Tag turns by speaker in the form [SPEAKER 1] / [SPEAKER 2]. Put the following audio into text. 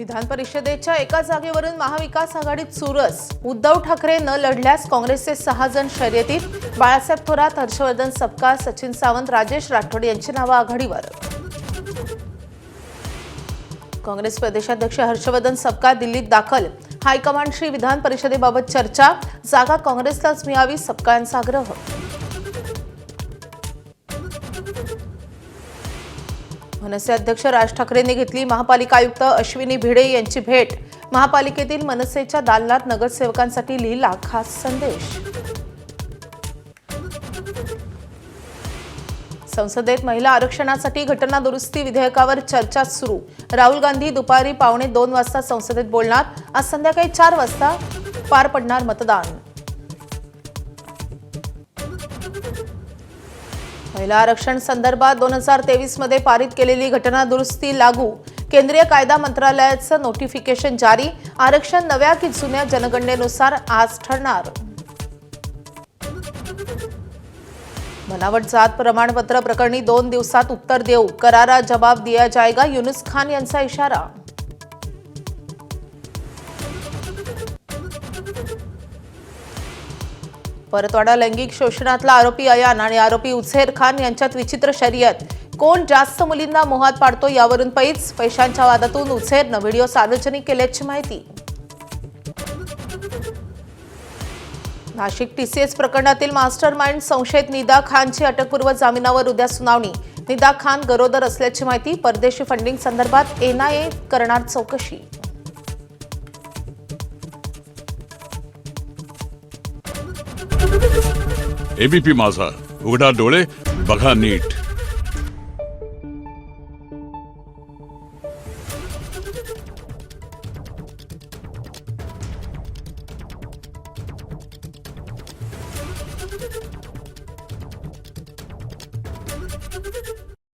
[SPEAKER 1] विधान परिषदेच्या एका जागेवरून महाविकास आघाडीत चुरस। उद्धव ठाकरे न लढल्यास काँग्रेसचे 6 जण शर्यतीत। बाळासाहेब थोरात, हर्षवर्धन सपकाळ, सचिन सावंत, राजेश राठोड यांची नावे आघाडीवर। काँग्रेस प्रदेशाध्यक्ष हर्षवर्धन सपकाळ दिल्लीत दाखल। हायकमांडशी विधान परिषदेबाबत चर्चा। जागा काँग्रेसलाच मिळावी, सपकाळांचा आग्रह। मनसे अध्यक्ष राज ठाकरेंनी घेतली महापालिका आयुक्त अश्विनी भिडे यांची भेट। महापालिकेतील मनसेच्या दालनात नगरसेवकांसाठी लिहिला खास संदेश। संसदेत महिला आरक्षणासाठी घटना दुरुस्ती विधेयकावर चर्चा सुरू। राहुल गांधी दुपारी 1:15 वाजता संसदेत बोलणार। आज संध्याकाळी 4 वाजता पार पडणार मतदान। महिला आरक्षण संदर्भात 2023 मध्ये पारित केलेली घटना दुरुस्ती लागू। केंद्रीय कायदा मंत्रालयाचं नोटिफिकेशन जारी। आरक्षण नव्या की जुन्या जनगणनेनुसार आज ठरणार। बनावट जात प्रमाणपत्र प्रकरणी 2 दिवसात उत्तर देऊ, करारा जवाब दिया जाएगा, युनुस खान यांचा इशारा। परतवाडा लैंगिक शोषणातला आरोपी अयान आणि आरोपी उझेर खान यांच्यात विचित्र शर्यत। कोण जास्त मुलींना मोहात पाडतो यावरून पैच। पैशांच्या वादातून उझेरनं व्हिडिओ सार्वजनिक केल्याची माहिती। नाशिक टीसीएस प्रकरणातील मास्टरमाइंड संशयित निदा खानची अटकपूर्व जामिनावर उद्या सुनावणी। निदा खान गरोदर असल्याची माहिती। परदेशी फंडिंग संदर्भात एनआयए करणार चौकशी।
[SPEAKER 2] एबीपी माझा, उघडा डोळे बघा नीट।